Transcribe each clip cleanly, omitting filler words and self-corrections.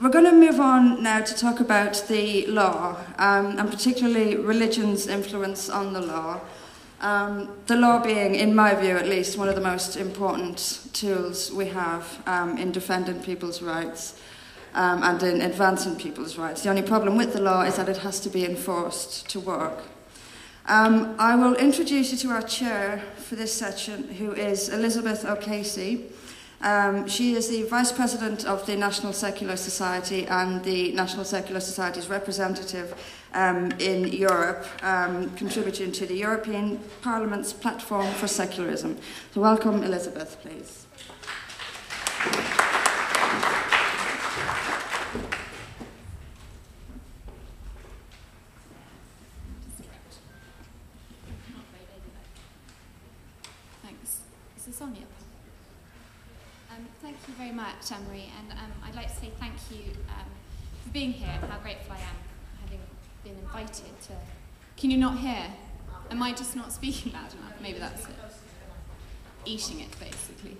We're going to move on now to talk about the law, and particularly religion's influence on the law. The law being, in my view at least, one of the most important tools we have in defending people's rights and in advancing people's rights. The only problem with the law is that it has to be enforced to work. I will introduce you to our chair for this session, who is Elizabeth O'Casey. She is the Vice President of the National Secular Society and the National Secular Society's representative in Europe, contributing to the European Parliament's Platform for Secularism. So welcome, Elizabeth, please. Thanks. Is this on yet? Thank you very much, Anne-Marie, and I'd like to say thank you for being here and how grateful I am having been invited to... Can you not hear? Am I just not speaking loud enough? Maybe that's it. Eating it, basically.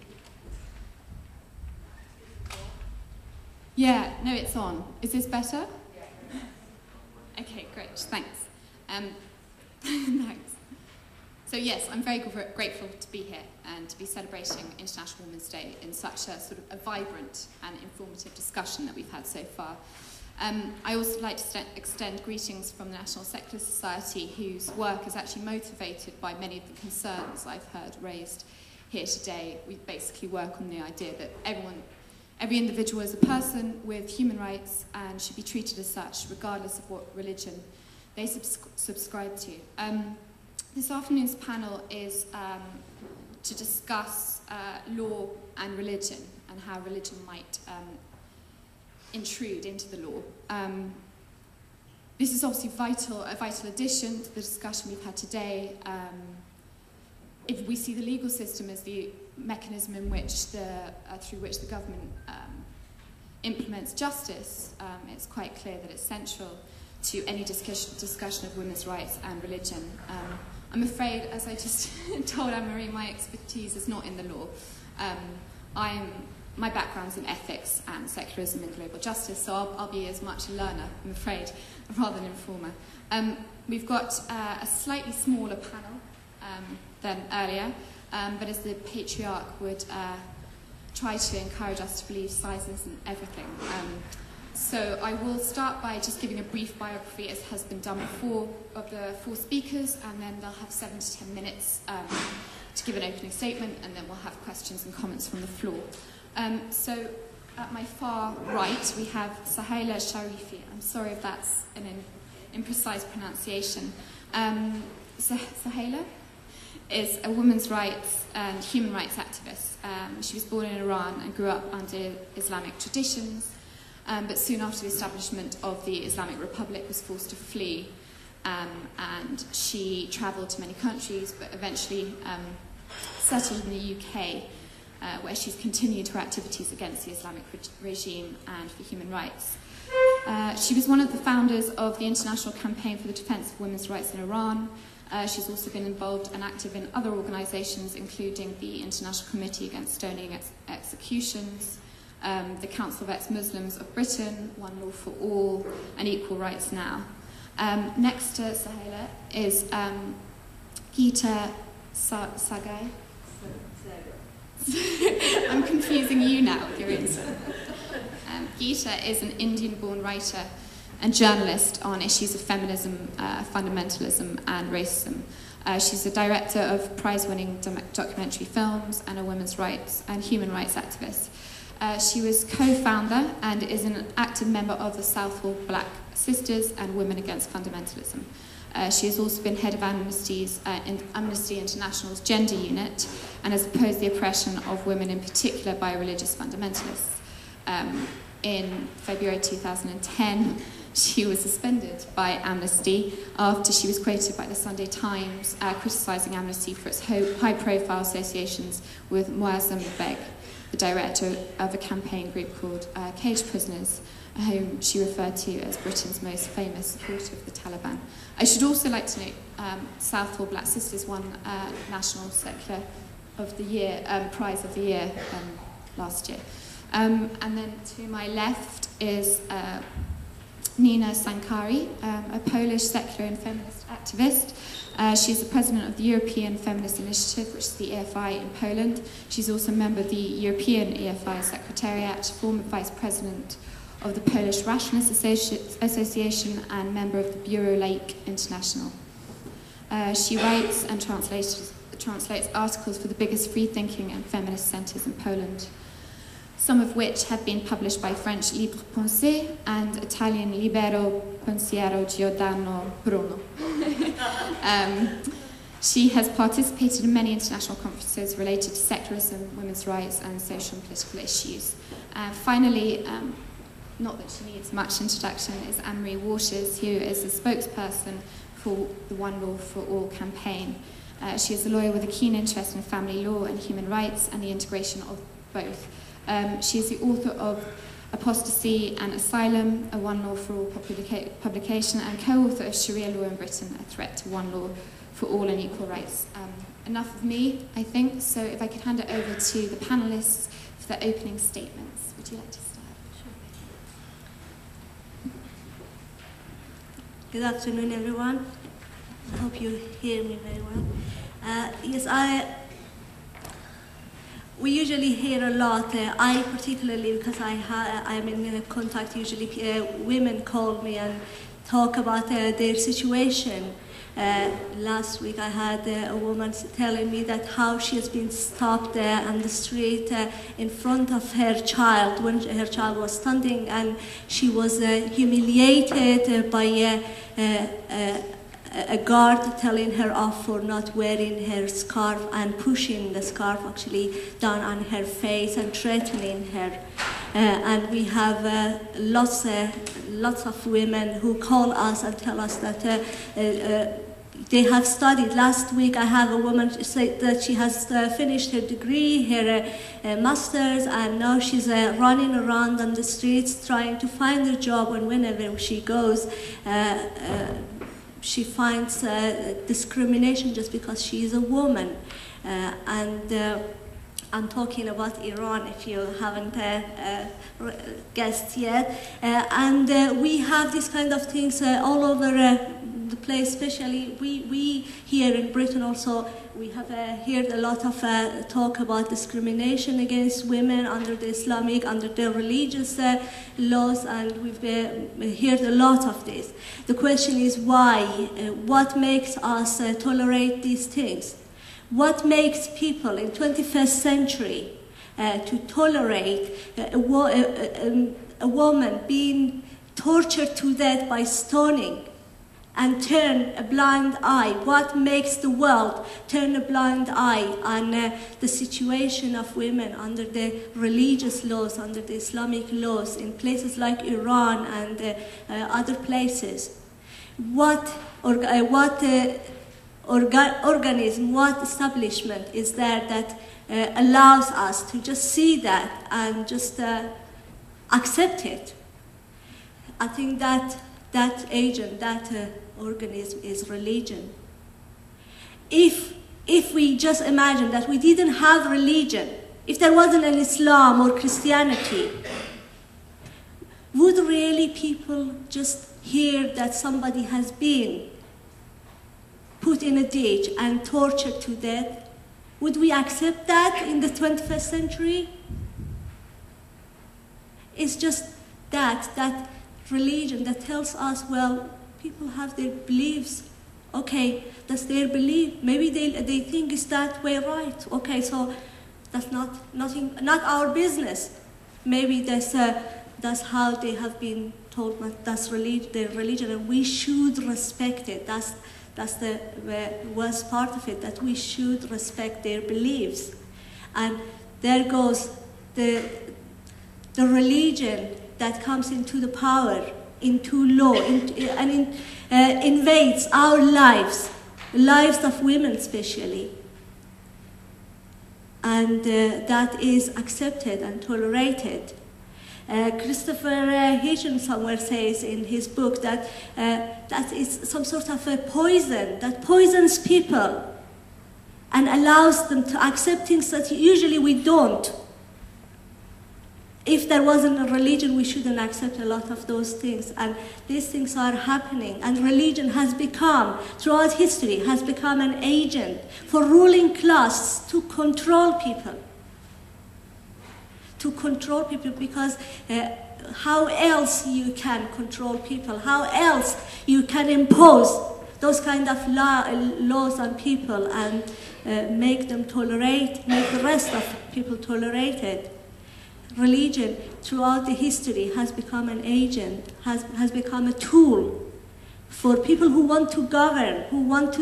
Yeah, no, it's on. Is this better? Okay, great, thanks. Thanks. So yes, I'm very grateful to be here and to be celebrating International Women's Day in such a sort of a vibrant and informative discussion that we've had so far. I also like to extend greetings from the National Secular Society, whose work is actually motivated by many of the concerns I've heard raised here today. We basically work on the idea that every individual is a person with human rights and should be treated as such, regardless of what religion they subscribe to. This afternoon's panel is to discuss law and religion and how religion might intrude into the law. This is obviously a vital addition to the discussion we've had today. If we see the legal system as the mechanism in which through which the government implements justice, it's quite clear that it's central to any discussion of women's rights and religion. I'm afraid, as I just told Anne-Marie, my expertise is not in the law. My background's in ethics and secularism and global justice, so I'll be as much a learner, I'm afraid, rather than informer. We've got a slightly smaller panel than earlier, but as the patriarch would try to encourage us to believe size isn't everything. So I will start by just giving a brief biography, as has been done before, of the four speakers, and then they'll have 7 to 10 minutes to give an opening statement, and then we'll have questions and comments from the floor. So at my far right, we have Sohaila Sharifi. I'm sorry if that's an imprecise pronunciation. Sohaila is a women's rights and human rights activist. She was born in Iran and grew up under Islamic traditions. But soon after the establishment of the Islamic Republic was forced to flee, and she travelled to many countries, but eventually settled in the UK, where she's continued her activities against the Islamic regime and for human rights. She was one of the founders of the International Campaign for the Defence of Women's Rights in Iran. She's also been involved and active in other organisations, including the International Committee Against Stoning Executions, the Council of Ex-Muslims of Britain, One Law for All, and Equal Rights Now. Next to Sohaila is Geeta Sagai. I'm confusing you now with your answer. Geeta is an Indian-born writer and journalist on issues of feminism, fundamentalism, and racism. She's a director of prize-winning documentary films and a women's rights and human rights activist. She was co-founder and is an active member of the Southall Black Sisters and Women Against Fundamentalism. She has also been head of Amnesty International's gender unit and has opposed the oppression of women in particular by religious fundamentalists. In February 2010, she was suspended by Amnesty after she was quoted by the Sunday Times criticising Amnesty for its high-profile associations with Muazzam Beg, the director of a campaign group called Caged Prisoners, whom she referred to as Britain's most famous supporter of the Taliban. I should also like to note Southall Black Sisters won National Secular of the Year, Prize of the Year last year. And then to my left is Nina Sankari, a Polish secular and feminist activist. She's the president of the European Feminist Initiative, which is the EFI in Poland. She's also a member of the European EFI Secretariat, former vice president of the Polish Rationalist Association, and member of the Bureau Laïque International. She writes and translates articles for the biggest free-thinking and feminist centres in Poland, some of which have been published by French Libre Pensée and Italian Libero Pensiero Giordano Bruno. She has participated in many international conferences related to secularism, women's rights, and social and political issues. Finally, not that she needs much introduction, is Anne-Marie Waters, who is the spokesperson for the One Law for All campaign. She is a lawyer with a keen interest in family law and human rights and the integration of both. She is the author of Apostasy and Asylum, a One Law for All publication, and co-author of Sharia Law in Britain, a threat to one law for all and equal rights. Enough of me, I think, so if I could hand it over to the panellists for their opening statements. Would you like to start? Sure. Good afternoon, everyone. I hope you hear me very well. Yes, we usually hear a lot, I particularly, because I'm in contact, usually women call me and talk about their situation. Last week I had a woman telling me that how she has been stopped on the street in front of her child when her child was standing, and she was humiliated by a guard telling her off for not wearing her scarf and pushing the scarf actually down on her face and threatening her. And we have lots of women who call us and tell us that they have studied. Last week I have a woman say that she has finished her degree, her master's, and now she's running around on the streets trying to find a job, and whenever she goes, she finds discrimination just because she is a woman. I'm talking about Iran, if you haven't guessed yet. And we have these kind of things all over the place, especially we here in Britain also. We have heard a lot of talk about discrimination against women under the religious laws, and we've heard a lot of this. The question is why? What makes us tolerate these things? What makes people in 21st century to tolerate a woman being tortured to death by stoning and turn a blind eye? What makes the world turn a blind eye on the situation of women under the religious laws, under the Islamic laws in places like Iran and other places? What organism, what establishment is there that allows us to just see that and just accept it? I think that agent, that organism is religion. If we just imagine that we didn't have religion, if there wasn't an Islam or Christianity, would really people just hear that somebody has been put in a ditch and tortured to death? Would we accept that in the 21st century? It's just that religion that tells us, well, people have their beliefs. Okay, that's their belief. Maybe they think it's that way, right? Okay, so that's not our business. Maybe that's how they have been told. That's their religion, and we should respect it. That's the worst part of it, that we should respect their beliefs. And there goes the religion that comes into the power, into law, and invades our lives, lives of women especially. And that is accepted and tolerated. Christopher Hitchens somewhere says in his book that that is some sort of a poison that poisons people and allows them to accept things that usually we don't. If there wasn't a religion, we shouldn't accept a lot of those things. And these things are happening. And religion has become, throughout history, has become an agent for ruling class to control people. To control people, because how else you can control people? How else you can impose those kind of laws on people and make them tolerate, make the rest of people tolerate it? Religion, throughout the history, has become an agent, has become a tool for people who want to govern, who want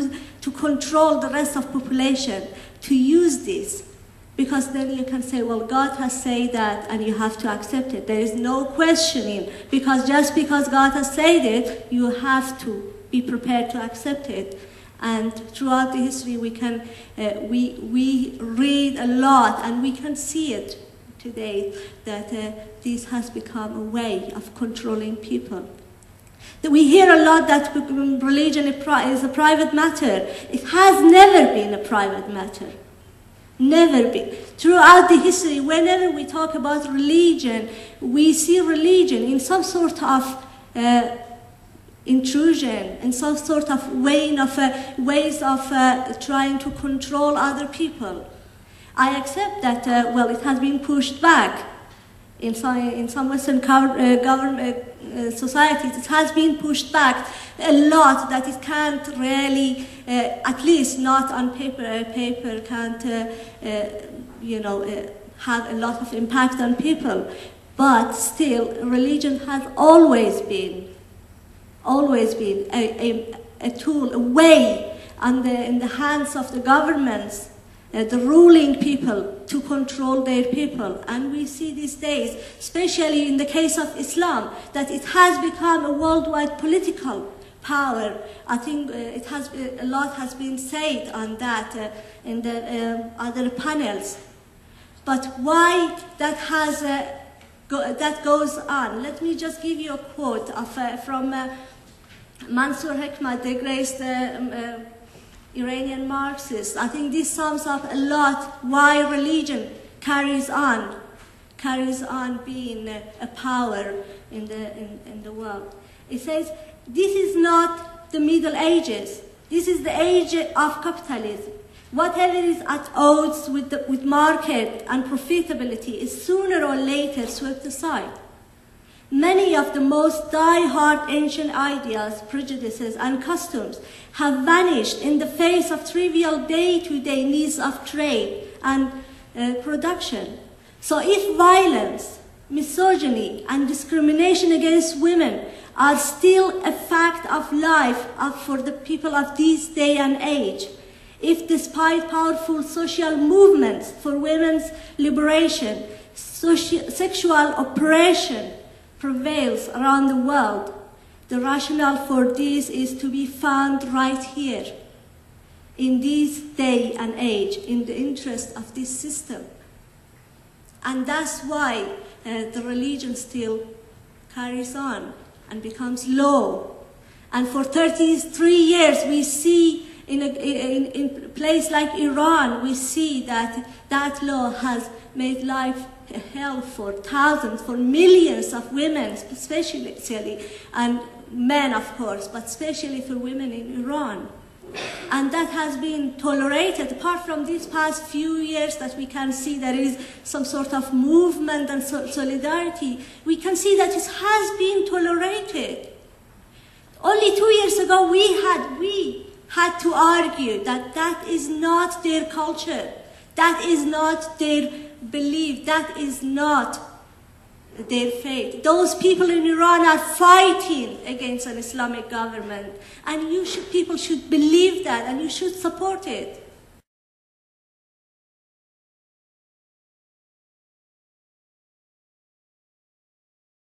to control the rest of population, to use this. Because then you can say, well, God has said that, and you have to accept it. There is no questioning, because just because God has said it, you have to be prepared to accept it. And throughout the history, we can we read a lot, and we can see it today, that this has become a way of controlling people. We hear a lot that religion is a private matter. It has never been a private matter. Never been. Throughout the history, whenever we talk about religion, we see religion in some sort of intrusion, in some sort of ways of trying to control other people. I accept that, well, it has been pushed back in some Western government societies. It has been pushed back a lot, that it can't really, at least not on paper, can't, have a lot of impact on people. But still, religion has always been a tool, a way in the hands of the governments, the ruling people, to control their people. And we see these days, especially in the case of Islam, that it has become a worldwide political power. I think a lot has been said on that in the other panels. But why that goes on? Let me just give you a quote from Mansour Hekmat, the great Iranian Marxist. I think this sums up a lot why religion carries on being a power in the world. It says, this is not the Middle Ages. This is the age of capitalism. Whatever is at odds with market and profitability is sooner or later swept aside. Many of the most die-hard ancient ideas, prejudices, and customs have vanished in the face of trivial day-to-day needs of trade and production. So if violence, misogyny, and discrimination against women are still a fact of life for the people of this day and age, if despite powerful social movements for women's liberation, sexual oppression prevails around the world, the rationale for this is to be found right here, in this day and age, in the interest of this system. And that's why the religion still carries on and becomes law. And for 33 years, we see in a place like Iran, we see that that law has made life a hell for thousands, for millions of women, especially, and men, of course, but especially for women in Iran. And that has been tolerated. Apart from these past few years that we can see there is some sort of movement and solidarity, we can see that it has been tolerated. Only 2 years ago, we had to argue that that is not their culture, that is not their belief, that is not their faith. Those people in Iran are fighting against an Islamic government, and people should believe that, and you should support it.